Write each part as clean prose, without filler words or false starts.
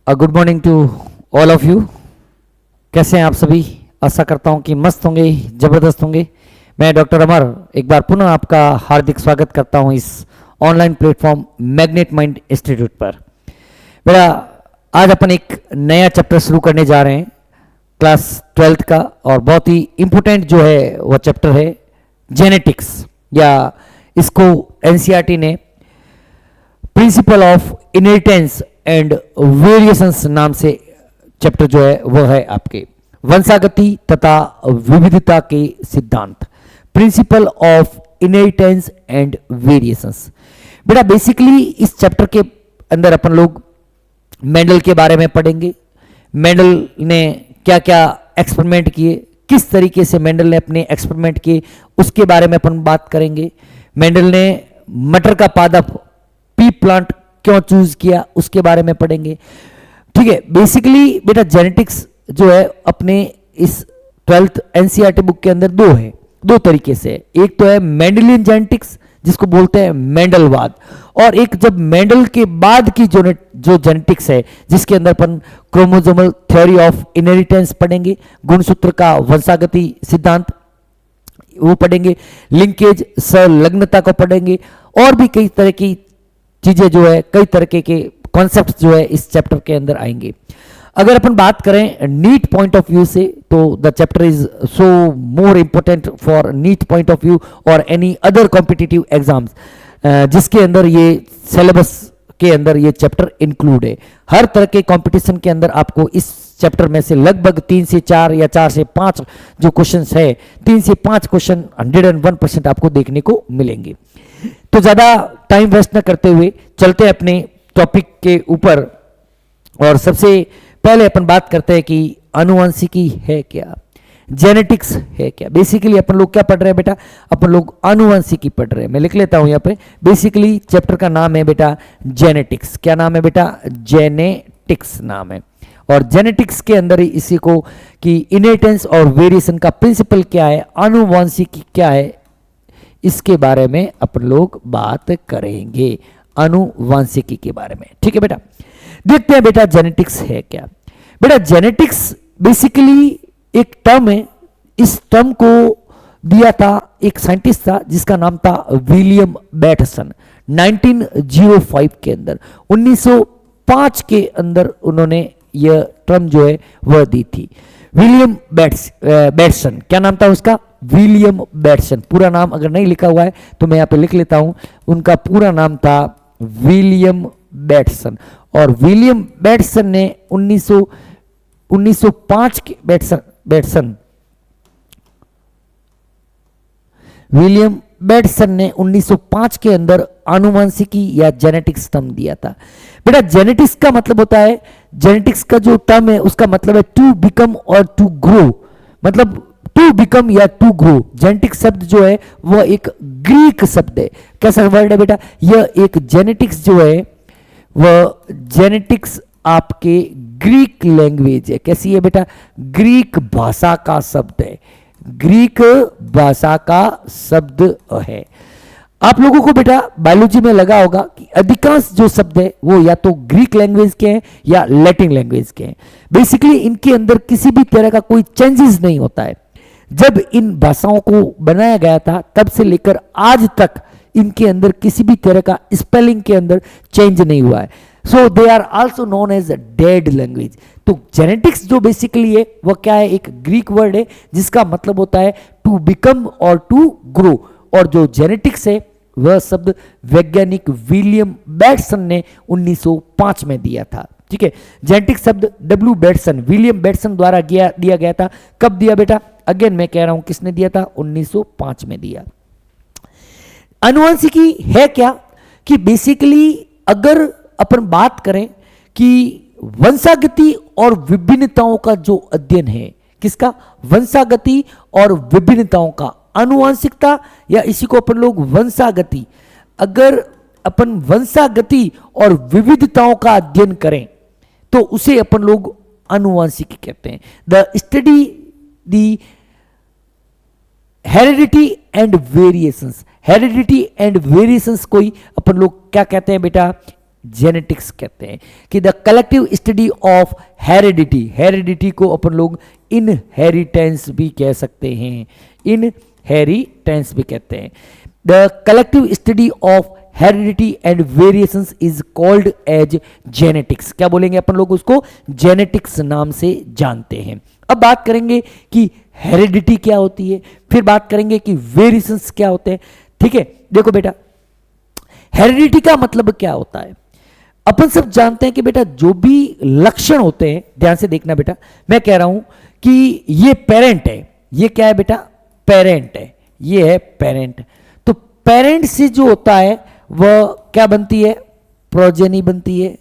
Good morning to all of you. कैसे हैं आप सभी? आशा करता हूं कि मस्त होंगे, ज़बरदस्त होंगे। मैं डॉक्टर अमर एक बार पुनः आपका हार्दिक स्वागत करता हूं इस online platform magnet mind institute पर। बेटा, आज अपन एक नया चैप्टर शुरू करने जा रहे हैं क्लास 12th का, और बहुत ही इम्पोर्टेंट जो है वह चैप्टर है जेनेटिक्स, या इसको एनसीईआरटी ने principle of inheritance and variations नाम से चैप्टर जो है वह है आपके वंशागति तथा विविधता के सिद्धांत, principle of inheritance and variations. बेटा, बेसिकली इस चैप्टर के अंदर अपन लोग मेंडल के बारे में पढ़ेंगे। मेंडल ने क्या क्या एक्सपेरिमेंट किए, किस तरीके से मेंडल ने अपने एक्सपेरिमेंट किए, उसके बारे में अपन बात करेंगे। मेंडल ने मटर का पादप पी प्लांट क्यों चूज किया, उसके बारे में पढ़ेंगे। ठीक है, बेसिकली बेटा जेनेटिक्स जो है अपने इस 12th एनसीईआरटी बुक के अंदर दो तरीके से। एक तो है मेंडेलियन जेनेटिक्स, जिसको बोलते हैं मेंडलवाद, और एक जब मेंडल के बाद की जो जेनेटिक्स है, जिसके अंदर अपन क्रोमोसोमल थ्योरी ऑफ इनहेरिटेंस पढ़ेंगे, गुणसूत्र का वंशागति सिद्धांत वो पढ़ेंगे, लिंकेज संलग्नता को पढ़ेंगे, और भी कई तरह की चीजें जो है, कई तरह के कॉन्सेप्ट्स जो है इस चैप्टर के अंदर आएंगे। अगर अपन बात करें नीट पॉइंट ऑफ व्यू से, तो the chapter is so more important for NEET point of view और एनी अदर कॉम्पिटिटिव एग्जाम्स, जिसके अंदर ये सिलेबस के अंदर ये चैप्टर इंक्लूड है। हर तरह के कंपटीशन के अंदर आपको इस चैप्टर में से लगभग 3 से 4 या 4 से 5 जो क्वेश्चंस है, 3 से 5 क्वेश्चन 101% आपको देखने को मिलेंगे। तो ज्यादा टाइम वेस्ट न करते हुए चलते हैं अपने टॉपिक के ऊपर, और सबसे पहले अपन बात करते हैं कि आनुवंशिकी है क्या, जेनेटिक्स है क्या। बेसिकली अपन लोग क्या पढ़ रहे हैं बेटा? अपन लोग आनुवंशिकी पढ़ रहे हैं। मैं लिख लेता हूं यहाँ पे, बेसिकली चैप्टर का नाम है बेटा जेनेटिक्स। क्या नाम है बेटा? जेनेटिक्स नाम है। और जेनेटिक्स के अंदर ही इसी को कि इनहेरिटेंस और वेरिएशन का प्रिंसिपल क्या है, आनुवंशिकी क्या है, इसके बारे में अपन लोग बात करेंगे, आनुवंशिकी के बारे में। ठीक है बेटा, देखते हैं बेटा जेनेटिक्स है क्या। बेटा, जेनेटिक्स बेसिकली एक टर्म है। इस टर्म को दिया था एक साइंटिस्ट था जिसका नाम था विलियम बैटसन। 1905 के अंदर, 1905 के अंदर उन्होंने यह टर्म जो है वह दी थी। विलियम बैटसन, क्या नाम था उसका? William Bateson. पूरा नाम अगर नहीं लिखा हुआ है तो मैं यहाँ पे लिख लेता हूं। उनका पूरा नाम था विलियम बैटसन, और विलियम बैटसन ने 1905 के विलियम बैटसन ने 1905 के अंदर आनुवंशिकी या जेनेटिक्स टर्म दिया था। बेटा, जेनेटिक्स का मतलब होता है, जेनेटिक्स का जो टर्म है उसका मतलब है टू बिकम और टू ग्रो, मतलब टू बिकम या टू ग्रो। जेनेटिक्स शब्द जो है वह एक ग्रीक शब्द है। कैसा वर्ड है बेटा? यह एक जेनेटिक्स जो है वह जेनेटिक्स आपके ग्रीक लैंग्वेज है। कैसी है बेटा? ग्रीक भाषा का शब्द है, ग्रीक भाषा का शब्द है। आप लोगों को बेटा बायोलॉजी में लगा होगा कि अधिकांश जो शब्द है वो या तो ग्रीक लैंग्वेज के हैं या लैटिन लैंग्वेज के हैं। बेसिकली इनके अंदर किसी भी तरह का कोई चेंजेस नहीं होता है। जब इन भाषाओं को बनाया गया था तब से लेकर आज तक इनके अंदर किसी भी तरह का स्पेलिंग के अंदर चेंज नहीं हुआ है। So they are also known as dead language. तो जेनेटिक्स जो बेसिकली है वह क्या है? एक ग्रीक वर्ड है जिसका मतलब होता है टू बिकम और टू ग्रो। और जो जेनेटिक्स है वह शब्द वैज्ञानिक विलियम बैटसन ने 1905 में दिया था। ठीक है, जेनेटिक्स शब्द डब्ल्यू बैटसन, विलियम बैटसन द्वारा दिया गया था। कब दिया बेटा? अगेन मैं कह रहा हूं, किसने दिया था? 1905 में दिया। आनुवंशिकी है क्या? कि बेसिकली अगर अपन बात करें कि वंशागति और विभिन्नताओं का जो अध्ययन है, किसका? वंशागति और विभिन्नताओं का, आनुवंशिकता, या इसी को अपन लोग वंशागति। अगर अपन वंशागति और विविधताओं का अध्ययन करें तो उसे अपन लोग आनुवंशिकी कहते हैं। The study the heredity and variations, heredity and variations को ही अपन लोग क्या कहते हैं बेटा? जेनेटिक्स कहते हैं कि the collective study of heredity, heredity को अपन लोग इनहेरिटेंस भी कह सकते हैं, इनहेरिटेंस भी कहते हैं। The collective study of heredity and variations is called as genetics. क्या बोलेंगे अपन लोग उसको? जेनेटिक्स नाम से जानते हैं। अब बात करेंगे कि हेरिडिटी क्या होती है, फिर बात करेंगे कि वेरिएशंस क्या होते हैं। ठीक है, देखो बेटा, हेरिडिटी का मतलब क्या होता है? अपन सब जानते हैं कि बेटा जो भी लक्षण होते हैं, ध्यान से देखना बेटा, मैं कह रहा हूं कि ये पेरेंट है, ये क्या है बेटा? पेरेंट है, ये है पेरेंट। तो पेरेंट से जो होता है वह क्या बनती है? प्रोजेनी बनती है।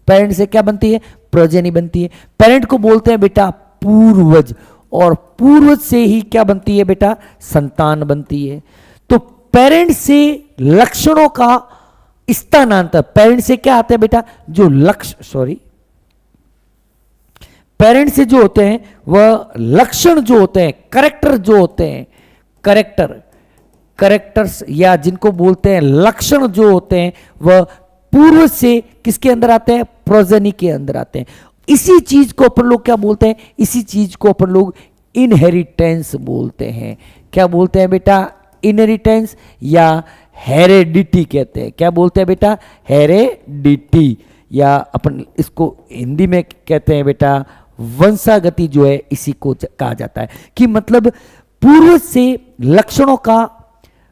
पेरेंट से क्या बनती है? प्रोजेनी बनती है। पेरेंट को बोलते हैं बेटा पूर्वज, और पूर्वज से ही क्या बनती है बेटा? संतान बनती है। तो पेरेंट से लक्षणों का स्थानांतर, पेरेंट से क्या आता है बेटा? जो पेरेंट से जो होते हैं वह लक्षण जो होते हैं, करेक्टर जो होते हैं, करेक्टर्स या जिनको बोलते हैं लक्षण जो होते हैं, वह पूर्वज से किसके अंदर आते हैं? प्रोजेनी के अंदर आते हैं। इसी चीज को अपन लोग क्या बोलते हैं? इसी चीज को अपन लोग इनहेरिटेंस बोलते हैं। क्या बोलते हैं बेटा? इनहेरिटेंस या हेरेडिटी कहते हैं। क्या बोलते हैं बेटा? हेरेडिटी, या अपन इसको हिंदी में कहते हैं बेटा वंशागति जो है, इसी को कहा जाता है कि मतलब पूर्वज से लक्षणों का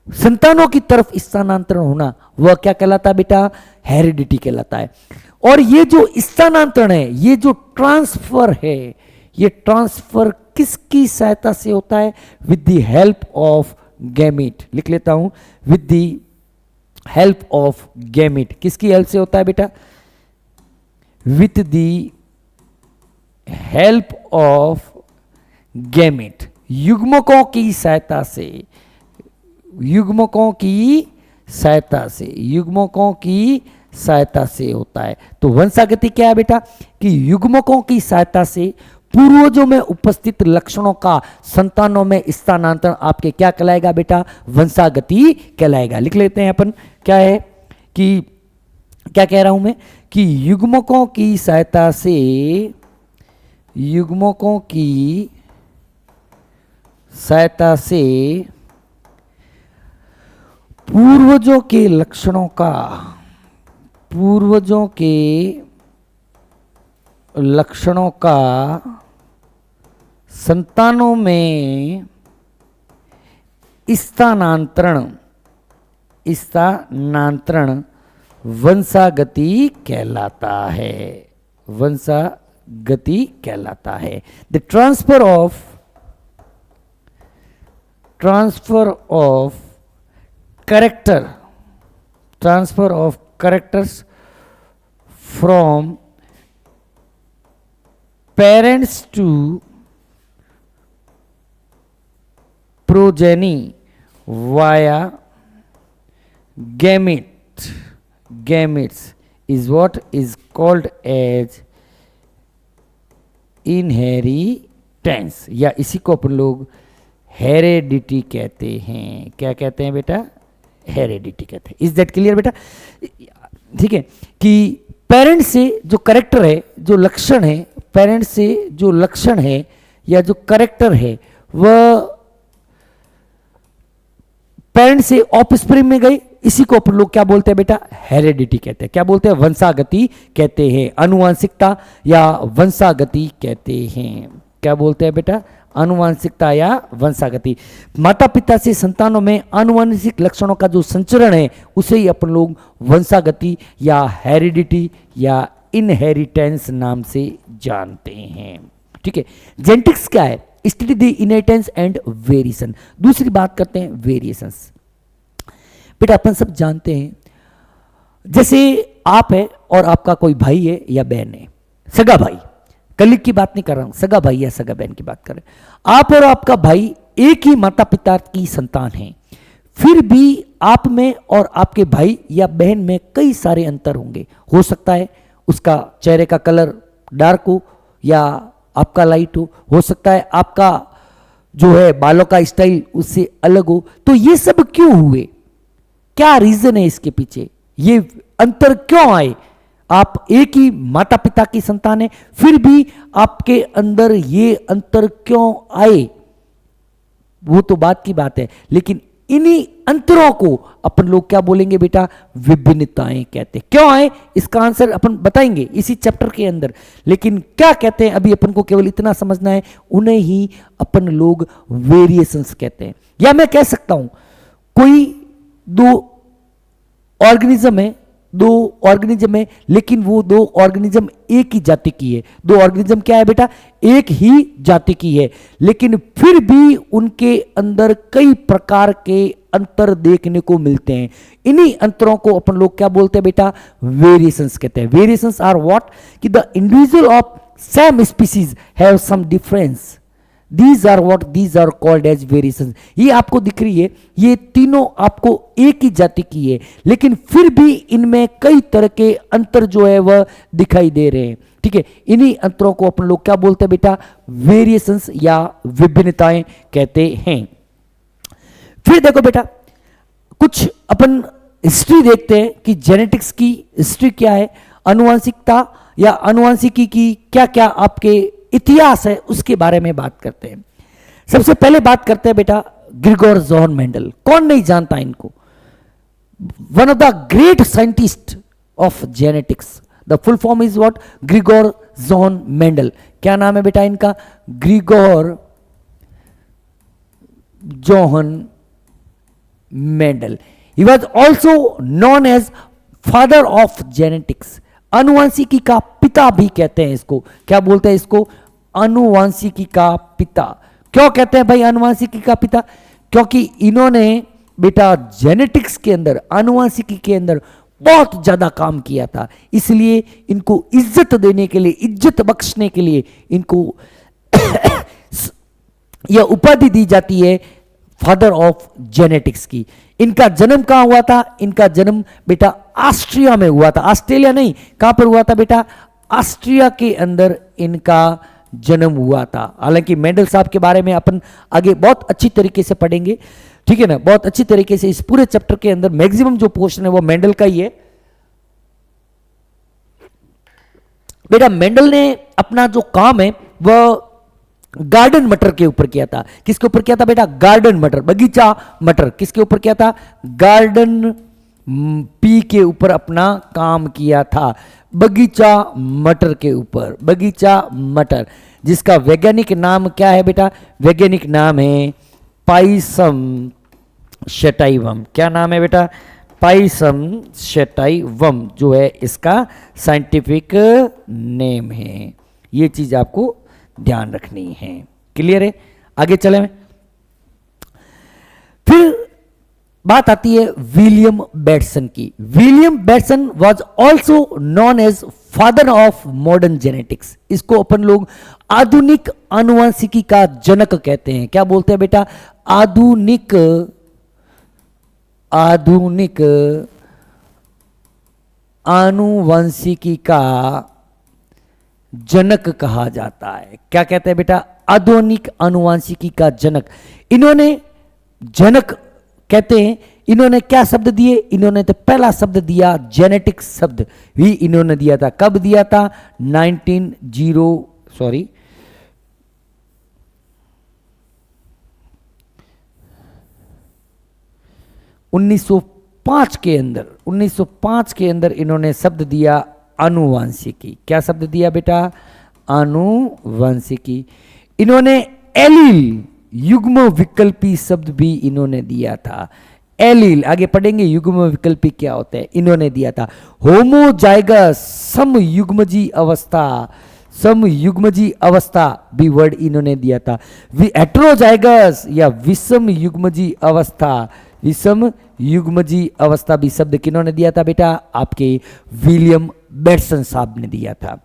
संतानों की तरफ स्थानांतरण होना, वह क्या कहलाता है बेटा? हेरिडिटी कहलाता है। और ये जो स्थानांतरण है, ये जो ट्रांसफर है, ये ट्रांसफर किसकी सहायता से होता है? With the help of gamete. लिख लेता हूं, with the help of gamete. किसकी हेल्प से होता है बेटा? With the help of gamete, युग्मकों की सहायता से, युग्मकों की सहायता से, युग्मकों की सहायता से होता है। तो वंशागति क्या है बेटा? कि युग्मकों की सहायता से पूर्वजों में उपस्थित लक्षणों का संतानों में स्थानांतरण आपके क्या कहलाएगा बेटा? वंशागति कहलाएगा। लिख लेते हैं अपन, क्या है कि क्या कह रहा हूं मैं? कि युग्मकों की सहायता से, युग्मकों की सहायता से पूर्वजों के लक्षणों का, पूर्वजों के लक्षणों का संतानों में स्थानांतरण, स्थानांतरण वंशागति कहलाता है, वंशागति कहलाता है। The transfer of character, transfer of characters from parents to progeny via gametes is what is called as inheritance, या इसी को अपन लोग हेरेडिटी कहते हैं। क्या कहते हैं बेटा? हेरेडिटी कहते हैं। इज दैट क्लियर बेटा? ठीक है, कि पेरेंट से जो करेक्टर है, जो लक्षण है, पेरेंट से जो लक्षण है या जो करेक्टर है, वह पेरेंट से ऑफस्प्रिंग में गई, इसी को अपन लोग क्या बोलते हैं बेटा? हेरेडिटी कहते हैं। क्या बोलते हैं? वंशागति कहते हैं, अनुवांशिकता या वंशागति कहते हैं। क्या बोलते हैं बेटा? अनुवांशिकता या वंशागति। माता पिता से संतानों में अनुवांशिक लक्षणों का जो संचरण है, उसे ही अपन लोग वंशागति या हेरिडिटी या इनहेरिटेंस नाम से जानते हैं। ठीक है, जेनेटिक्स क्या है? Study the inheritance and variation. दूसरी बात करते हैं वेरिएशंस। बेटा अपन सब जानते हैं, जैसे आप है और आपका कोई भाई है या बहन है, सगा भाई, कलीग की बात नहीं कर रहा हूं, सगा भाई या सगा बहन की बात कर रहे हैं। आप और आपका भाई एक ही माता पिता की संतान हैं, फिर भी आप में और आपके भाई या बहन में कई सारे अंतर होंगे। हो सकता है उसका चेहरे का कलर डार्क हो या आपका लाइट हो सकता है आपका जो है बालों का स्टाइल उससे अलग हो। तो ये सब क्यों हुए? क्या रीजन है इसके पीछे? ये अंतर क्यों आए? आप एक ही माता पिता की संतान है, फिर भी आपके अंदर ये अंतर क्यों आए, वो तो बात की बात है। लेकिन इन्हीं अंतरों को अपन लोग क्या बोलेंगे बेटा, विभिन्नताएं कहते हैं। क्यों आए इसका आंसर अपन बताएंगे इसी चैप्टर के अंदर, लेकिन क्या कहते हैं अभी अपन को केवल इतना समझना है, उन्हें ही अपन लोग वेरिएशंस कहते हैं। या मैं कह सकता हूं कोई दो ऑर्गेनिज्म है, लेकिन वो दो ऑर्गेनिज्म एक ही जाति की है। दो ऑर्गेनिज्म क्या है बेटा, एक ही जाति की है, लेकिन फिर भी उनके अंदर कई प्रकार के अंतर देखने को मिलते हैं। इन्हीं अंतरों को अपन लोग क्या बोलते हैं बेटा, वेरिएशंस कहते हैं। वेरिएशंस आर व्हाट, कि the individual of same species have some difference, these are called as variations. ये आपको दिख रही है, ये तीनों आपको एक ही जाति की है, लेकिन फिर भी इनमें कई तरह के अंतर जो है वह दिखाई दे रहे हैं। ठीक है, इन्हीं अंतरों को अपन लोग क्या बोलते हैं बेटा, वेरिएशंस या विभिन्नताएं कहते हैं। फिर देखो बेटा, कुछ अपन हिस्ट्री देखते हैं कि जेनेटिक्स की हिस्ट्री क्या है, अनुवांशिकता या अनुवांशिकी की क्या क्या आपके इतिहास है, उसके बारे में बात करते हैं। सबसे पहले बात करते हैं बेटा ग्रिगोर जॉन मेंडल। कौन नहीं जानता इनको, one of the great scientist of genetics. The full form is what, Gregor John Mendel. क्या नाम है बेटा इनका, Gregor John Mendel. He was also known as father of genetics. अनुवांशिकी का पिता भी कहते हैं इसको। क्या बोलते हैं इसको, अनुवांशिकी का पिता। क्यों कहते हैं भाई अनुवांशिकी का पिता, क्योंकि इन्होंने बेटा जेनेटिक्स के अंदर, अनुवांशिकी के अंदर बहुत ज्यादा काम किया था, इसलिए इनको इज्जत देने के लिए, इज्जत बख्शने के लिए इनको यह उपाधि दी जाती है फादर ऑफ जेनेटिक्स की। इनका जन्म कहां हुआ था, इनका जन्म बेटा ऑस्ट्रिया में हुआ था, ऑस्ट्रेलिया नहीं, कहां पर हुआ था बेटा, ऑस्ट्रिया के अंदर इनका जन्म हुआ था। हालांकि मेंडल साहब के बारे में अपन आगे बहुत अच्छी तरीके से पढ़ेंगे, ठीक है ना, बहुत अच्छी तरीके से। इस पूरे चैप्टर के अंदर मैक्सिमम जो पोर्शन है वो मेंडल का ही है। बेटा मेंडल ने अपना जो काम है वह गार्डन मटर के ऊपर किया था। किसके ऊपर किया था बेटा, गार्डन मटर, बगीचा मटर। किसके ऊपर किया था, गार्डन पी के ऊपर अपना काम किया था, बगीचा मटर के ऊपर, बगीचा मटर, जिसका वैज्ञानिक नाम क्या है बेटा, वैज्ञानिक नाम है पाइसम शटाइवम। क्या नाम है बेटा, पाइसम शटाइवम जो है इसका साइंटिफिक नेम है। ये चीज आपको ध्यान रखनी है। क्लियर है, आगे चले। फिर बात आती है विलियम बेटसन की। William Bateson was also known as father of modern genetics. इसको अपन लोग आधुनिक आनुवंशिकी का जनक कहते हैं। क्या बोलते हैं बेटा, आधुनिक आनुवंशिकी का जनक कहा जाता है। क्या कहते हैं बेटा, आधुनिक आनुवंशिकी का जनक। इन्होंने जनक कहते हैं, इन्होंने क्या शब्द दिए, इन्होंने तो पहला शब्द दिया जेनेटिक्स शब्द भी इन्होंने दिया था। कब दिया था, 1905 के अंदर, 1905 के अंदर इन्होंने शब्द दिया आनुवंशिकी। क्या शब्द दिया बेटा, आनुवंशिकी। इन्होंने एलील, युग्म विकल्पी शब्द भी इन्होंने दिया था। एलील आगे पढ़ेंगे, युग्म विकल्पी क्या होता है, इन्होंने दिया था। होमोजाइगस, समयुग्मजी अवस्था, समयुग्मजी अवस्था भी वर्ड इन्होंने दिया था। हेटेरोजाइगस या विषम युग्मजी अवस्था, विषम युग्मजी अवस्था भी शब्द किन्होंने दिया था बेटा, आपके विलियम बेटसन साहब ने दिया था।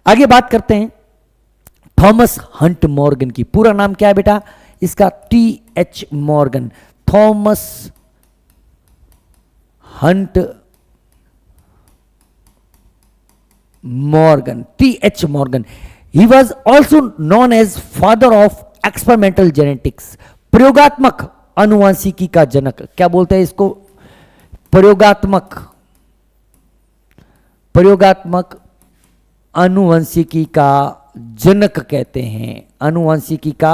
आगे बात करते हैं थॉमस हंट मॉर्गन की। पूरा नाम क्या है बेटा इसका, T.H. Morgan, Thomas Hunt Morgan, T.H. Morgan. He was also known as father of experimental genetics, प्रयोगात्मक आनुवंशिकी का जनक। क्या बोलते हैं इसको, प्रयोगात्मक प्रयोगात्मक आनुवंशिकी का जनक कहते हैं। आनुवंशिकी का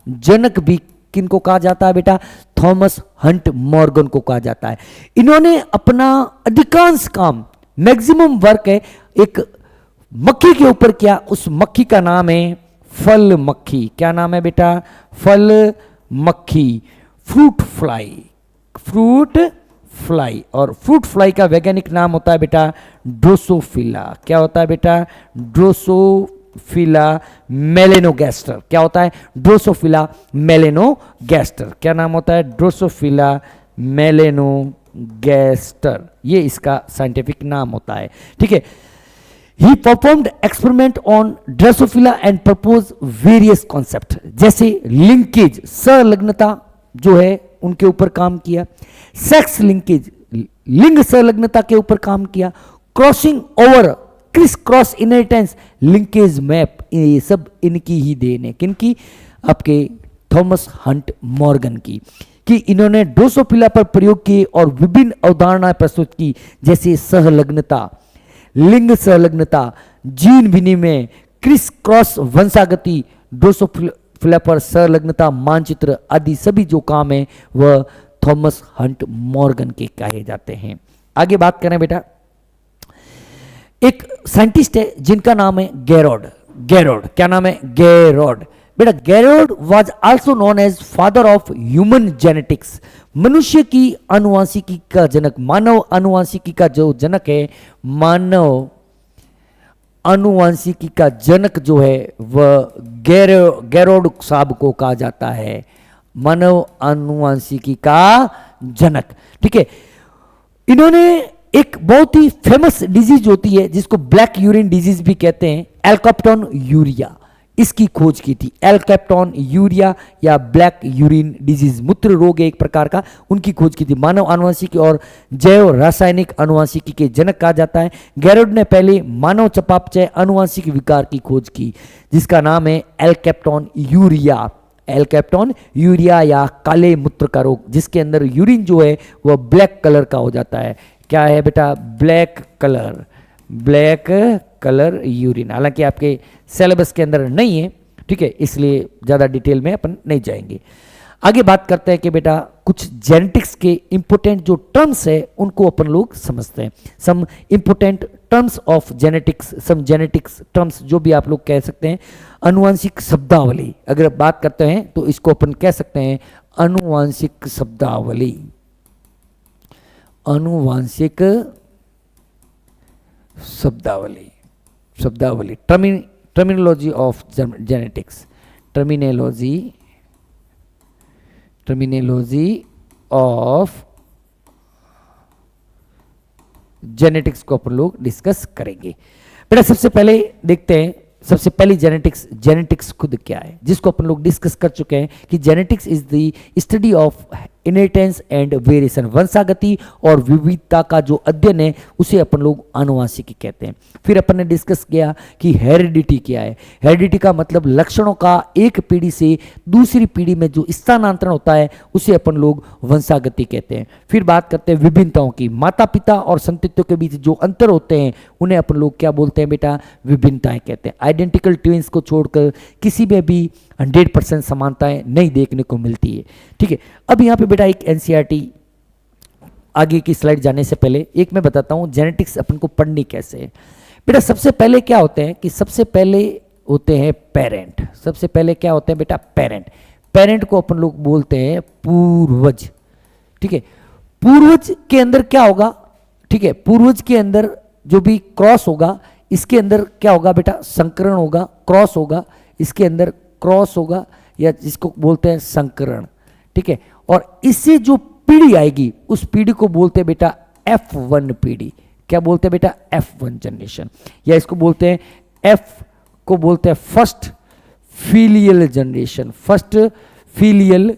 जनक भी किनको कहा जाता है बेटा? थॉमस हंट मॉर्गन को कहा जाता है। इन्होंने अपना अधिकांश काम, मैक्सिमम वर्क है एक मक्खी के ऊपर किया। उस मक्खी का नाम है फल मक्खी। क्या नाम है बेटा? फल मक्खी, फ्रूट फ्लाई। फ्रूट फ्लाई, और फ्रूट फ्लाई का वैज्ञानिक नाम होता है बेटा ड्रोसोफिला। क्या होता है बेटा? ड्रोसोफिला मेलेनोगैस्टर। क्या होता है? ड्रोसोफिला मेलेनोगैस्टर। क्या नाम होता है? ड्रोसोफिला मेलेनोगैस्टर, ये इसका साइंटिफिक नाम होता है। ठीक है। He performed experiment on Drosophila and proposed various concept, जैसे लिंकेज, संलग्नता जो है उनके ऊपर काम किया, सेक्स लिंकेज, लिंग संलग्नता के ऊपर काम किया, crossing over, criss cross inheritance, linkage map, ये सब इनकी ही देन है। किनकी? आपके थॉमस हंट मॉर्गन की। कि इन्होंने ड्रोसोफिला पर प्रयोग किए और विभिन्न अवधारणाएं प्रस्तुत की, जैसे सहलग्नता, लिंग संलग्नता, जीन विनिमय, क्रिस क्रॉस वंशागति, ड्रोसोफिला पर संलग्नता मानचित्र आदि सभी जो काम है वह थॉमस हंट मॉर्गन के कहे जाते हैं। आगे बात करें बेटा, एक साइंटिस्ट है जिनका नाम है गैरोड। गैरोड, क्या नाम है? गैरोड। बेटा Garrod was also known as father of human genetics. मनुष्य की आनुवांशिकी का जनक, मानव आनुवांशिकी का जो जनक है, मानव आनुवांशिकी का जनक जो है वह गैरोड साहब को कहा जाता है। मानव आनुवांशिकी का जनक। ठीक है। इन्होंने एक बहुत ही फेमस डिजीज होती है जिसको ब्लैक यूरिन डिजीज भी कहते हैं, एल्कोप्टोन यूरिया, इसकी खोज की थी। एल्केप्टॉन यूरिया या ब्लैक यूरिन डिजीज, मूत्र रोग है एक प्रकार का, उनकी खोज की थी। मानव आनुवंशिकी और जैव रासायनिक आनुवंशिकी के जनक कहा जाता है। गैरोड ने पहले मानव चयापचय आनुवंशिक विकार की खोज की जिसका नाम है एल्केप्टॉन यूरिया। एल्केप्टॉन यूरिया या काले मूत्र का रोग, जिसके अंदर यूरिन जो है वह ब्लैक कलर का हो जाता है। क्या है बेटा? Black colour, black colour urine. हालांकि आपके सिलेबस के अंदर नहीं है, ठीक है, इसलिए ज़्यादा डिटेल में अपन नहीं जाएंगे। आगे बात करते हैं कि बेटा कुछ जेनेटिक्स के इंपोर्टेंट जो टर्म्स है उनको अपन लोग समझते हैं। Some important terms of genetics, some genetics terms जो भी आप लोग कह सकते हैं। अनुवांशिक शब्दावली, अगर बात करते हैं तो इसको अपन कह सकते हैं अनुवांशिक शब्दावली। अनुवांशिक शब्दावली, शब्दावली, terminology of genetics, terminology of genetics को अपन लोग डिस्कस करेंगे। बेटा सबसे पहले देखते हैं, सबसे पहली जेनेटिक्स खुद क्या है, जिसको अपन लोग डिस्कस कर चुके हैं कि genetics is the study of inheritance and variation, वंशागति और विविधता का जो अध्ययन है उसे अपन लोग आनुवांशिकी कहते हैं। फिर अपन ने डिस्कस किया कि हेरिडिटी क्या है। हेरिडिटी का मतलब लक्षणों का एक पीढ़ी से दूसरी पीढ़ी में जो स्थानांतरण होता है उसे अपन लोग वंशागति कहते हैं। फिर बात करते हैं विभिन्नताओं की, माता पिता और संततियों के बीच जो अंतर होते हैं उन्हें अपन लोग क्या बोलते हैं बेटा? विभिन्नताएं कहते हैं। आइडेंटिकल ट्विंस को छोड़कर किसी में भी 100% समानताएं नहीं देखने को मिलती है। ठीक है। अब यहाँ पे बेटा एक एनसीईआरटी, आगे की स्लाइड जाने से पहले एक मैं बताता हूँ जेनेटिक्स अपन को पढ़नी कैसे है। बेटा सबसे पहले क्या होते हैं कि सबसे पहले होते हैं पेरेंट। सबसे पहले क्या होते हैं बेटा? पेरेंट। पेरेंट को अपन लोग बोलते हैं पूर्वज। ठीक है। पूर्वज के अंदर क्या होगा? ठीक है, पूर्वज के अंदर जो भी क्रॉस होगा, इसके अंदर क्या होगा बेटा? संकरण होगा, क्रॉस होगा, इसके अंदर क्रॉस होगा या जिसको बोलते हैं संकरण। ठीक है। और इससे जो पीढ़ी आएगी उस पीढ़ी को बोलते हैं बेटा F1 पीढ़ी। क्या बोलते हैं बेटा? F1 जनरेशन, या इसको बोलते हैं F को बोलते हैं first filial generation. First filial,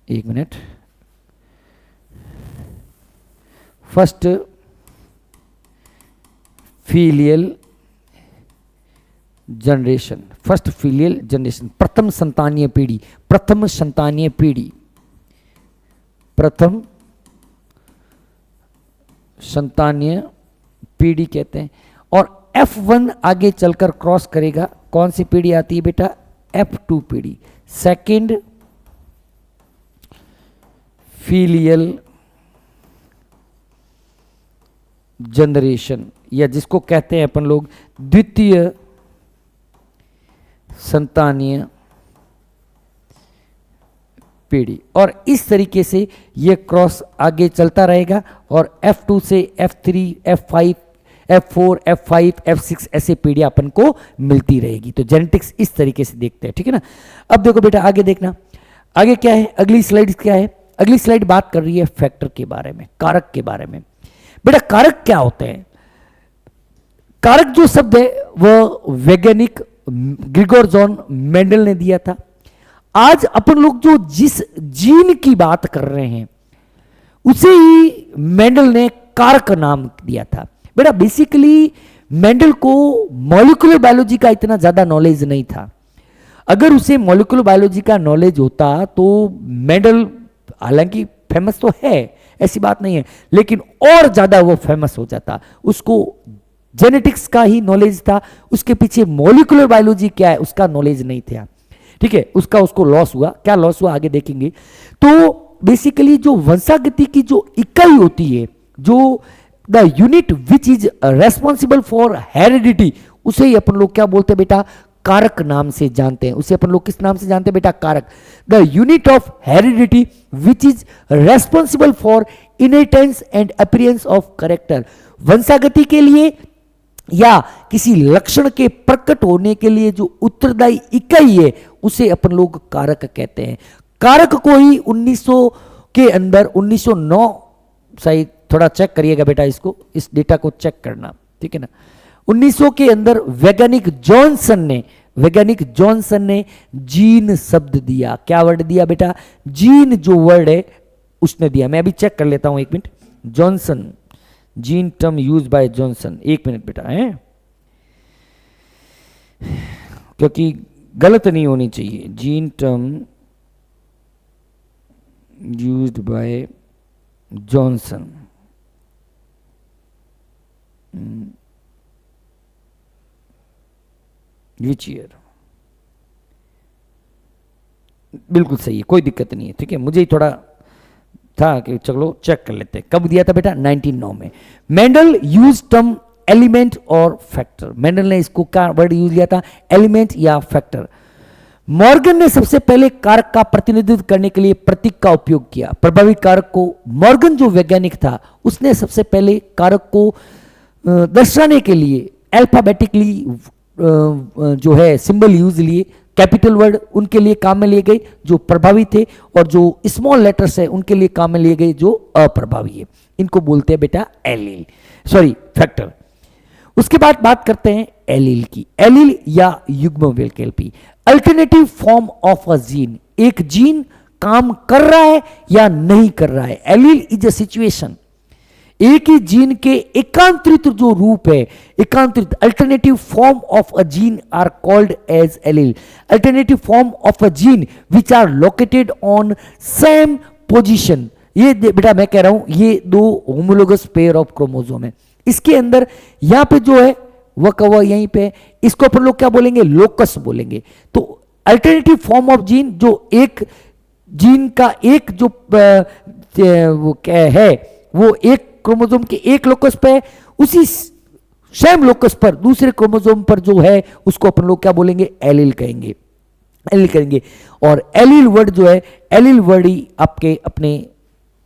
एक minute, first filial generation, first filial generation, प्रथम संतानीय पीढ़ी, प्रथम संतानीय पीढ़ी, प्रथम संतानीय पीढ़ी कहते हैं। और F1 आगे चलकर क्रॉस करेगा, कौन सी पीढ़ी आती है बेटा? F2 पीढ़ी, सेकेंड फीलियल जनरेशन, या जिसको कहते हैं अपन लोग द्वितीय संतानीय पीढ़ी। और इस तरीके से ये क्रॉस आगे चलता रहेगा और F2 से F3, F5, F4, F5, F6 ऐसे पीढ़ियां अपन को मिलती रहेगी। तो जेनेटिक्स इस तरीके से देखते हैं, ठीक है ना। अब देखो बेटा आगे देखना, आगे क्या है, अगली स्लाइड क्या है? अगली स्लाइड बात कर रही है फैक्टर के बारे में, कारक के बारे में। बेटा कारक क्या होते हैं? कारक जो शब्द है वह वैज्ञानिक ग्रिगोर जॉन मेंडल ने दिया था। आज अपन लोग जो जिस जीन की बात कर रहे हैं उसे ही मेंडल ने कारक नाम दिया था। बेटा बेसिकली मेंडल को मॉलिक्यूलर बायोलॉजी का इतना ज्यादा नॉलेज नहीं था। अगर उसे मॉलिक्यूलर बायोलॉजी का नॉलेज होता तो मेंडल, हालांकि फेमस तो है, ऐसी बात नहीं है, लेकिन और ज्यादा वो फेमस हो जाता। उसको जेनेटिक्स का ही नॉलेज था, उसके पीछे मॉलिक्यूलर बायोलॉजी क्या है उसका नॉलेज नहीं था, ठीक है। उसको लॉस हुआ, क्या लॉस हुआ आगे देखेंगे। तो बेसिकली जो वंशागति की जो इकाई होती है, जो the unit which is responsible for heredity, उसे ही अपन लोग क्या बोलते हैं बेटा? कारक नाम से जानते हैं। उसे अपन लोग किस नाम से जानते हैं बेटा? कारक। The unit of heredity which is responsible for inheritance and appearance of character. वंशागति के लिए या किसी लक्षण के प्रकट होने के लिए जो उत्तरदायी इकाई है उसे अपन लोग कारक कहते हैं। कारक को ही 1900 के अंदर 1909, सही थोड़ा चेक करिएगा बेटा, इसको, इस डेटा को चेक करना, ठीक है ना। 1900 के अंदर वैज्ञानिक जॉनसन ने जीन शब्द दिया। क्या वर्ड दिया बेटा? जीन जो वर्ड है उसने दिया। मैं अभी चेक कर लेता हूं, एक minute. Johnson, gene term use by Johnson, एक मिनट बेटा है, क्योंकि गलत नहीं होनी चाहिए। Gene term used by Johnson, which year? बिल्कुल सही है, कोई दिक्कत नहीं है, ठीक है। मुझे ही थोड़ा था कि चलो चेक कर लेते हैं। कब दिया था बेटा? 1909 में। मेंडल यूज टर्म एलिमेंट और फैक्टर। मेंडल ने इसको क्या वर्ड यूज लिया था? एलिमेंट या फैक्टर। मॉर्गन ने सबसे पहले कारक का प्रतिनिधित्व करने के लिए प्रतीक का उपयोग किया। प्रभावी कारक को, मॉर्गन जो वैज्ञानिक था उसने सबसे पहले कारक को दर्शाने के लिए अल्फाबेटिकली जो है सिंबल यूज लिए। कैपिटल वर्ड उनके लिए काम में लिए गए जो प्रभावी थे, और जो स्मॉल लेटर्स है उनके लिए काम में लिए गए जो अप्रभावी है। इनको बोलते हैं बेटा एलील, सॉरी फैक्टर। उसके बाद बात करते हैं एलील की। एलील या युग्म विकल्पी, alternative form of a gene. एक जीन काम कर रहा है या नहीं कर रहा है। एलील इज अ सिचुएशन, एक ही जीन के एकांतरित जो रूप है, एकांतरित alternative form of a gene are called as allele. Alternative form of a gene which are located on same position. ये बेटा मैं कह रहा हूं ये दो होमोलोगस पेयर ऑफ क्रोमोसोम है, इसके अंदर यहां पे जो है वह कवर यहीं पे, इसको अपन लोग क्या बोलेंगे? लोकस बोलेंगे। तो अल्टरनेटिव फॉर्म ऑफ जीन, जो एक जीन का एक जो वो क्या है, वो एक क्रोमोसोम के एक लोकस पे, उसी सेम लोकस पर दूसरे क्रोमोसोम पर जो है उसको अपन लोग क्या बोलेंगे? एलील कहेंगे, एलील करेंगे। और एलील वर्ड जो है, एलील वर्ड ही आपके अपने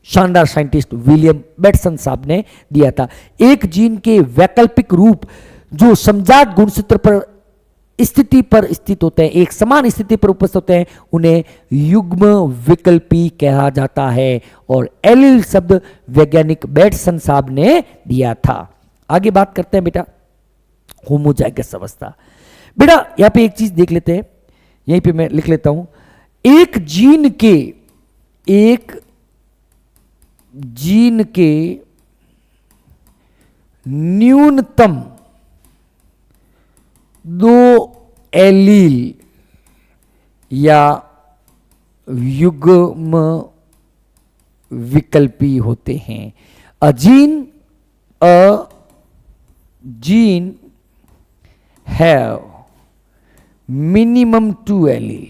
शानदार साइंटिस्ट विलियम बेटसन साहब ने दिया था। एक जीन के वैकल्पिक रूप जो समजात गुणसूत्र पर स्थिति पर स्थित होते हैं, एक समान स्थिति पर उपस्थित होते हैं, उन्हें युग्म विकल्पी कहा जाता है। और एलील शब्द वैज्ञानिक बेटसन साहब ने दिया था। आगे बात करते हैं बेटा होमोजाइगस अवस्था। बेटा यहां पे एक चीज देख लेते हैं, यहीं पे मैं लिख लेता हूं। एक जीन के न्यूनतम दो एलील या युग्म विकल्पी होते हैं। A gene a gene have minimum 2 allele,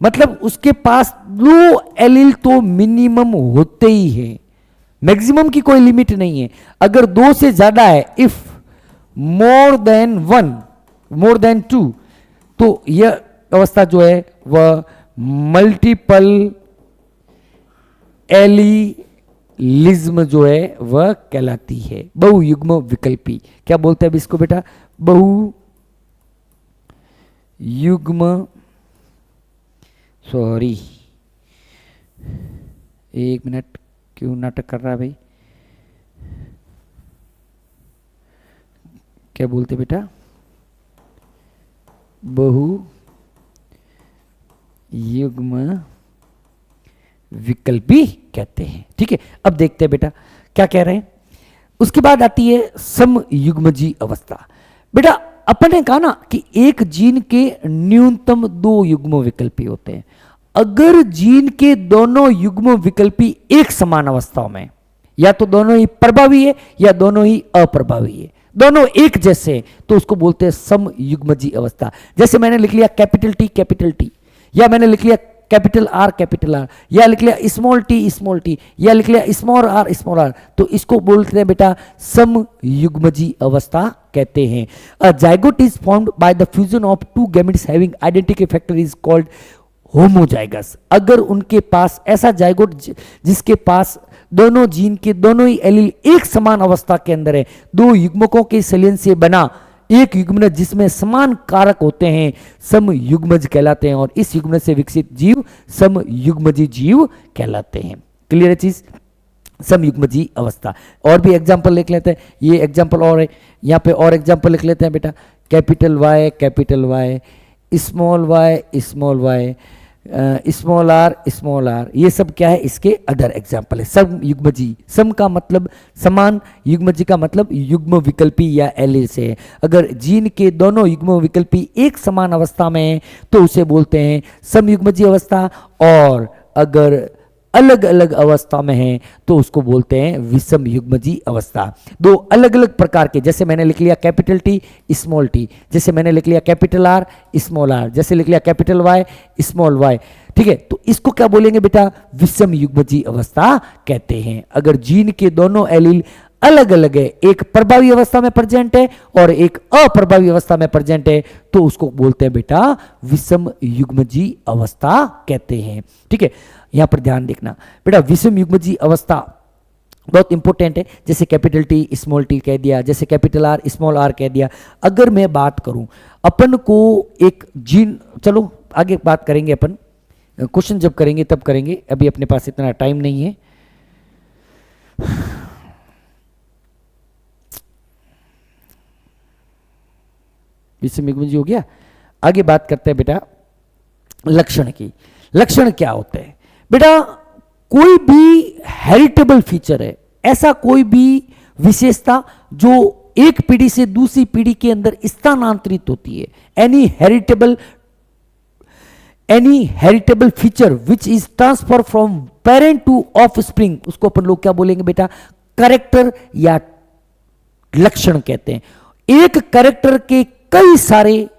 मतलब उसके पास 2 एलील तो मिनिमम होते ही है, मैक्सिमम की कोई लिमिट नहीं है। अगर 2 से ज्यादा है, if more than 1, more than 2, तो यह अवस्था जो है वह मल्टीपल एलीलिज्म जो है वह कहलाती है, बहुयुग्म विकल्पी। क्या बोलते हैं अब इसको बेटा? बहुयुग्म, सॉरी 1 मिनट, क्यों नाटक कर रहा है भाई? क्या बोलते बेटा? बहुयुग्म विकल्पी कहते हैं। ठीक है, अब देखते हैं बेटा क्या कह रहे हैं। उसके बाद आती है समयुग्मजी अवस्था। बेटा अपन ने कहा ना कि एक जीन के न्यूनतम 2 युग्म विकल्पी होते हैं। अगर जीन के दोनों युग्म विकल्पी एक समान अवस्थाओं में, या तो दोनों ही प्रभावी है या दोनों ही अप्रभावी है, दोनों एक जैसे हैं, तो उसको बोलते हैं समयुग्मजी अवस्था। जैसे मैंने लिख लिया कैपिटल टी, या मैंने लिख लिया कैपिटल आर, या लिख लिया स्मॉल टी, या लिख लिया स्मॉल आर, तो इसको बोलते हैं बेटा समयुग्मजी अवस्था कहते हैं। अ zygote is formed by the fusion of 2 gametes having identical factor is called homozygous. अगर उनके पास ऐसा जाइगोट जिसके पास दोनों जीन के दोनों ही एलील एक समान अवस्था के अंदर है, 2 युग्मकों के संलयन से बना एक युग्मनज जिसमें समान कारक होते हैं, समयुग्मज कहलाते हैं, और इस युग्मनज से विकसित जीव समयुग्मजी जीव कहलाते हैं। क्लियर है चीज? समयुग्मजी अवस्था। और भी एग्जांपल लिख लेते हैं, ये एग्जांपल और है, यहाँ पे और एग्जांपल लिख लेते हैं बेटा। Capital Y, small Y, small R, ये सब क्या है? इसके अदर एग्जाम्पल है। समयुग्मजी, सम का मतलब समान, युग्मजी का मतलब युग्म विकल्पी या एलील से है। अगर जीन के दोनों युग्म विकल्पी एक समान अवस्था में है तो उसे बोलते हैं समयुग्मजी अवस्था, और अगर अलग अलग अवस्था में है तो उसको बोलते हैं विषम युग्मजी अवस्था। 2 अलग अलग प्रकार के, जैसे मैंने लिख लिया कैपिटल टी, स्मॉल टी, जैसे मैंने लिख लिया कैपिटल आर, स्मॉल आर, जैसे लिख लिया कैपिटल वाई, स्मॉल वाई। ठीक है, तो इसको क्या बोलेंगे बेटा? विषम युग्मजी अवस्था कहते हैं। अगर जीन के दोनों एलील अलग अलग है, एक प्रभावी अवस्था में प्रेजेंट है और एक अप्रभावी अवस्था में प्रेजेंट है, तो उसको बोलते हैं बेटा विषम युग्मजी अवस्था कहते हैं। ठीक है, यहां पर ध्यान देखना बेटा, विषम युग्मजी अवस्था बहुत इंपॉर्टेंट है। जैसे कैपिटल टी, स्मॉल टी कह दिया, जैसे कैपिटल आर, स्मॉल आर कह दिया। अगर मैं बात करूं अपन को एक जीन, चलो आगे बात करेंगे अपन, क्वेश्चन जब करेंगे तब करेंगे, अभी अपने पास इतना टाइम नहीं है। विषम युग्मजी हो गया। आगे बात करते हैं बेटा लक्षण की। लक्षण क्या होते हैं बेटा? कोई भी हेरिटेबल फीचर है, ऐसा कोई भी विशेषता जो एक पीढ़ी से दूसरी पीढ़ी के अंदर स्थानांतरित होती है। Any heritable feature which is transfer from parent to offspring, उसको अपन लोग क्या बोलेंगे बेटा? कैरेक्टर या लक्षण कहते हैं। एक कैरेक्टर के कई सारे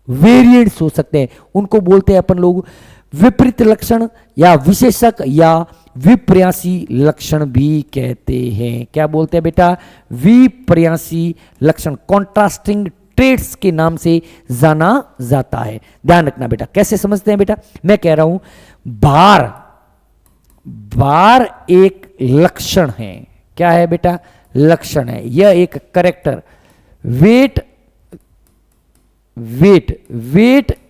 वेरिएंट्स हो सकते हैं, उनको बोलते हैं अपन लोग विपरीत लक्षण या विशेषक या विपर्यासी लक्षण भी कहते हैं। क्या बोलते हैं बेटा? विपर्यासी लक्षण, कॉन्ट्रास्टिंग ट्रेट्स के नाम से जाना जाता है। ध्यान रखना बेटा, कैसे समझते हैं बेटा? मैं कह रहा हूं बार एक लक्षण है। क्या है बेटा? लक्षण है। यह एक कैरेक्टर। वेट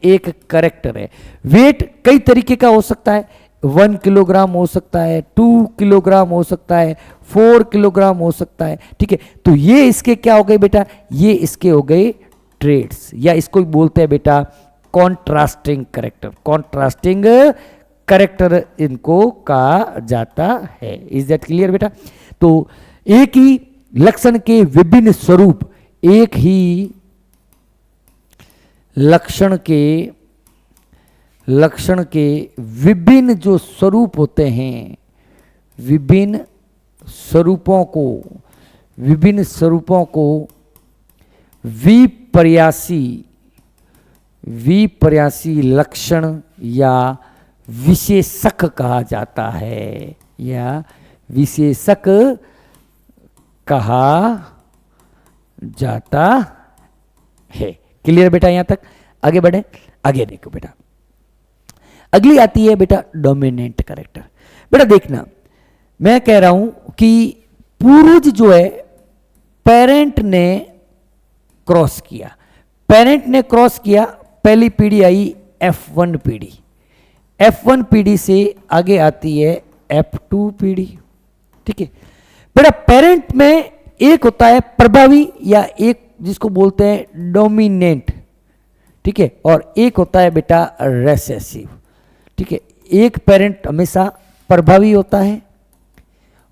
एक कैरेक्टर है। वेट कई तरीके का हो सकता है, 1 किलोग्राम हो सकता है, 2 किलोग्राम हो सकता है, 4 किलोग्राम हो सकता है। ठीक है, तो ये इसके क्या हो गए बेटा? ये इसके हो गए ट्रेड्स, या इसको बोलते हैं बेटा कॉन्ट्रास्टिंग कैरेक्टर। कॉन्ट्रास्टिंग कैरेक्टर इनको कहा जाता है। इज दैट क्लियर बेटा? तो एक ही लक्षण के विभिन्न स्वरूप, एक ही लक्षण के विभिन्न जो स्वरूप होते हैं, विभिन्न स्वरूपों को विभिन्न स्वरूपों को विपर्यासी लक्षण या विशेषक कहा जाता है, या विशेषक कहा जाता है। क्लियर बेटा यहां तक? आगे बढ़े, आगे देखो बेटा, अगली आती है बेटा डोमिनेंट कैरेक्टर। बेटा देखना, मैं कह रहा हूं कि पूर्वज जो है पेरेंट ने क्रॉस किया, पहली पीढ़ी आई F1 पीढ़ी, F1 पीढ़ी से आगे आती है F2 पीढ़ी। ठीक है बेटा, पेरेंट में एक होता है प्रभावी या एक जिसको बोलते हैं डोमिनेंट, ठीक है, और एक होता है बेटा रेसेसिव। ठीक है, एक पेरेंट हमेशा प्रभावी होता है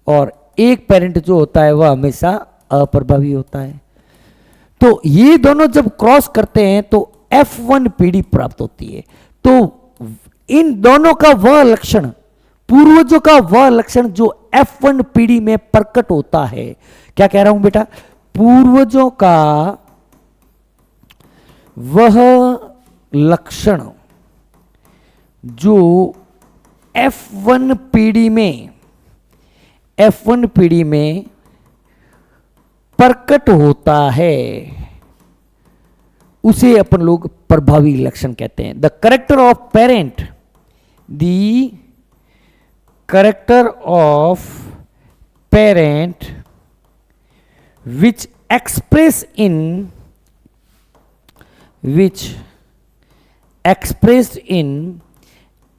और एक पेरेंट जो होता है वह हमेशा अप्रभावी होता है। तो ये दोनों जब क्रॉस करते हैं तो F1 पीढ़ी प्राप्त होती है। तो इन दोनों का वह लक्षण, पूर्वजों का वह लक्षण जो F1 पीढ़ी में प्रकट होता है, क्या कह रहा हूं बेटा, पूर्वजों का वह लक्षण जो F1 पीढ़ी में प्रकट होता है उसे अपन लोग प्रभावी लक्षण कहते हैं। The character of parent, the character of parent which expressed in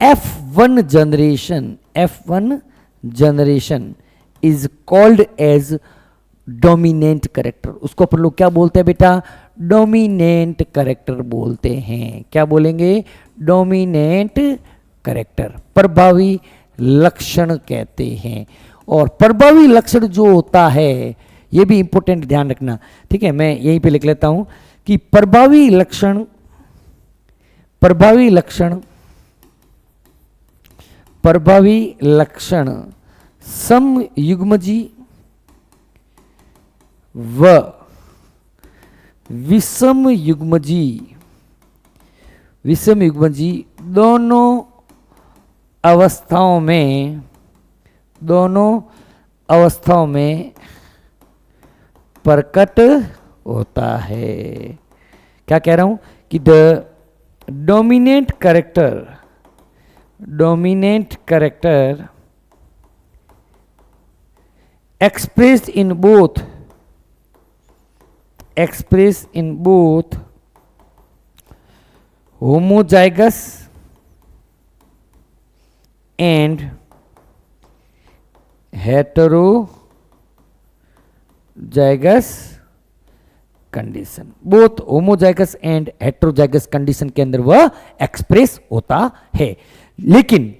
F1 generation is called as dominant character. उसको अपन लोग क्या बोलते हैं बेटा, डोमिनेंट कैरेक्टर बोलते हैं। क्या बोलेंगे, डोमिनेंट कैरेक्टर, प्रभावी लक्षण कहते हैं। और प्रभावी लक्षण जो होता है, ये भी इंपॉर्टेंट ध्यान रखना, ठीक है, मैं यहीं पे लिख लेता हूं कि प्रभावी लक्षण समयुग्मजी व विषमयुग्मजी दोनों अवस्थाओं में प्रकट होता है। क्या कह रहा हूं कि the dominant character expressed in both homozygous and heterozygous condition, both homozygous and heterozygous condition के अंदर वह एक्सप्रेस होता है। लेकिन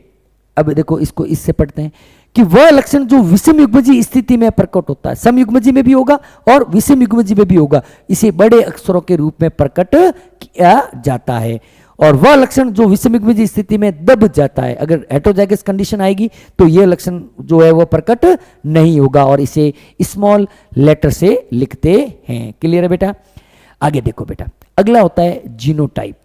अब देखो, इसको इससे पढ़ते हैं कि वह लक्षण जो विषम युग्मजी स्थिति में प्रकट होता है, समयुग्मजी में भी होगा और विषम युग्मजी में भी होगा, इसे बड़े अक्षरों के रूप में प्रकट किया जाता है। और वह लक्षण जो विषम युग्मजी स्थिति में दब जाता है, अगर हेट्रोजाइगस कंडीशन आएगी तो यह लक्षण जो है वह प्रकट नहीं होगा और इसे स्मॉल लेटर से लिखते हैं। क्लियर है बेटा? आगे देखो बेटा, अगला होता है जीनोटाइप।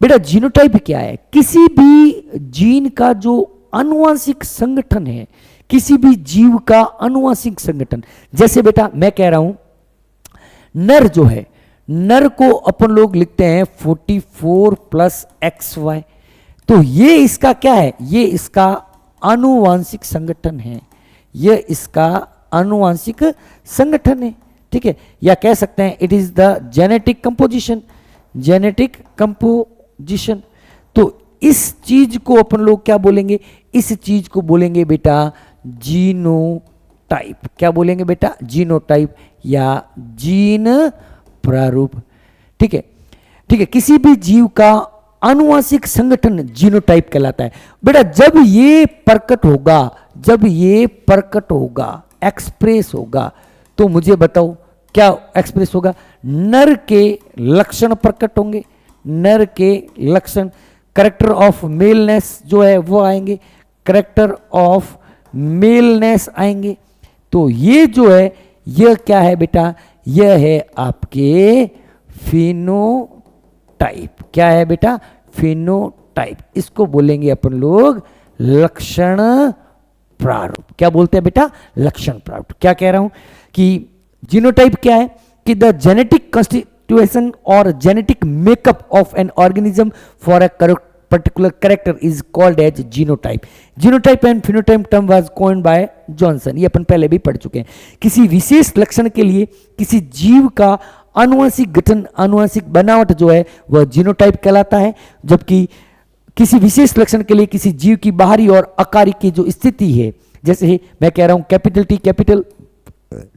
बेटा जीनोटाइप क्या है? किसी भी जीन का जो आनुवंशिक संगठन है, किसी भी जीव का आनुवंशिक संगठन, जैसे बेटा मैं कह रहा हूं नर जो है, नर को अपन लोग लिखते हैं 44 + XY, तो ये इसका क्या है? ये इसका आनुवंशिक संगठन है, ये इसका आनुवंशिक संगठन है, ठीक है, या कह सकते हैं it is the genetic composition. तो इस चीज को अपन लोग क्या बोलेंगे? इस चीज को बोलेंगे बेटा जीनोटाइप। क्या बोलेंगे बेटा? जीनोटाइप या जीन प्रारूप। ठीक है, ठीक है, किसी भी जीव का आनुवंशिक संगठन जीनोटाइप कहलाता है। बेटा जब ये प्रकट होगा, एक्सप्रेस होगा, तो मुझे बताओ क्या एक्सप्रेस होगा? नर के लक्षण प्रकट होंगे, नर के लक्षण, करेक्टर ऑफ मेलनेस जो है वो आएंगे, करेक्टर ऑफ मेलनेस आएंगे। तो ये जो है यह क्या है बेटा, यह है आपके फिनोटाइप। क्या है बेटा, फिनोटाइप। इसको बोलेंगे अपन लोग लक्षण प्रारूप। क्या बोलते हैं बेटा, लक्षण प्रारूप। क्या कह रहा हूं कि जीनोटाइप क्या है कि द जेनेटिक कंस्टिट्यूएशन और genetic makeup of an organism for a particular character is called as genotype. Genotype and phenotype term was coined by Johnson. ये अपन पहले भी पढ़ चुके हैं। किसी विशेष लक्षण के लिए किसी जीव का आनुवंशिक गठन, आनुवंशिक बनावट जो है वह जीनोटाइप कहलाता है, जबकि किसी विशेष लक्षण के लिए किसी जीव की बाहरी और आकारिक की जो स्थिति है, जैसे मैं कह रहा हूं कैपिटल टी कैपिटल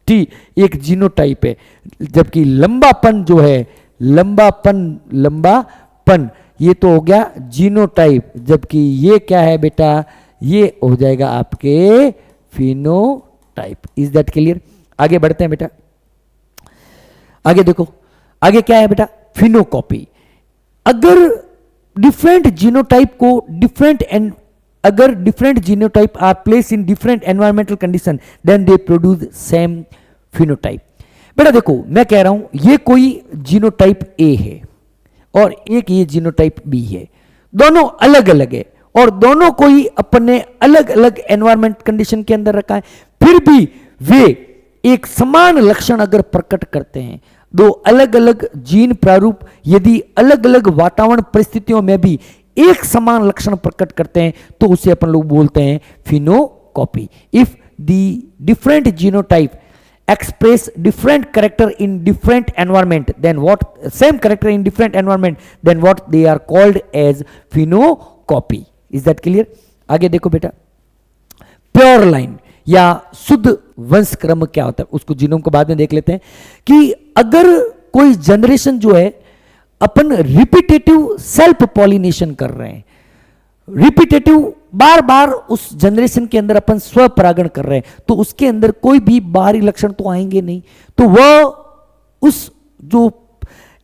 टी एक जीनोटाइप है, जबकि लंबापन जो है, लंबापन ये तो हो गया जीनोटाइप, जबकि ये क्या है बेटा, ये हो जाएगा आपके फिनोटाइप। Is that clear? आगे बढ़ते हैं बेटा, आगे देखो, आगे क्या है बेटा, फिनोकॉपी। अगर डिफरेंट जीनोटाइप को अगर different genotype are place in different environmental condition then they produce same phenotype. बेटा देखो, मैं कह रहा हूं ये कोई जीनोटाइप ए है और एक ये जीनोटाइप बी है, दोनों अलग अलग है और दोनों को ही अपने अलग अलग एनवायरमेंट कंडीशन के अंदर रखा है, फिर भी वे एक समान लक्षण अगर प्रकट करते हैं, दो अलग अलग जीन प्रारूप यदि अलग अलग वातावरण परिस्थितियों में भी एक समान लक्षण प्रकट करते हैं तो उसे अपन लोग बोलते हैं phenocopy. If the different genotype express different character in different environment then what same character in different environment then what they are called as phenocopy. is that clear? आगे देखो बेटा, प्योर लाइन या शुद्ध वंश क्रम क्या होता है उसको जीनोम को बाद में देख लेते हैं कि अगर कोई जनरेशन जो है अपन रिपीटेटिव सेल्फ पॉलिनेशन कर रहे हैं, रिपीटेटिव बार बार उस जनरेशन के अंदर अपन स्वपरागण कर रहे हैं, तो उसके अंदर कोई भी बाहरी लक्षण तो आएंगे नहीं, तो वह उस जो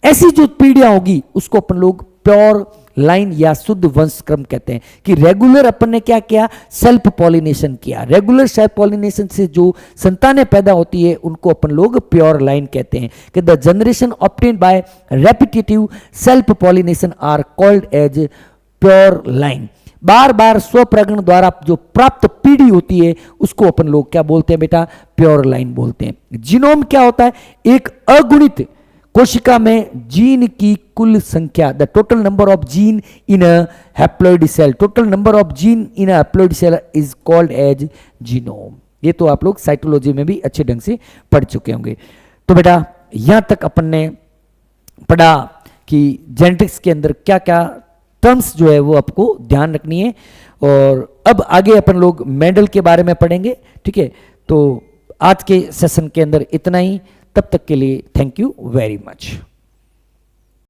ऐसी जो पीढ़ियां होगी उसको अपन लोग प्योर लाइन या शुद्ध वंश क्रम कहते हैं। कि रेगुलर अपन ने क्या किया, सेल्फ पॉलिनेशन किया, रेगुलर सेल्फ पॉलिनेशन से जो संतानें पैदा होती है उनको अपन लोग प्योर लाइन कहते हैं। कि the generation obtained by repetitive self pollination are called as pure line. बार बार स्वपरागण द्वारा जो प्राप्त पीढ़ी होती है उसको अपन लोग क्या बोलते हैं बेटा, प्योर लाइन बोलते हैं। जीनोम क्या होता है, एक अगुणित कोशिका में जीन की कुल संख्या, the total number of gene in a haploid cell, total number of gene in a haploid cell is called as genome. ये तो आप लोग साइटोलॉजी में भी अच्छे ढंग से पढ़ चुके होंगे। तो बेटा यहां तक अपन ने पढ़ा कि जेनेटिक्स के अंदर क्या क्या टर्म्स जो है वो आपको ध्यान रखनी है, और अब आगे अपन लोग मेंडल के बारे में पढ़ेंगे। ठीक है, तो आज के सेशन के अंदर इतना ही, तब तक के लिए थैंक यू वेरी मच।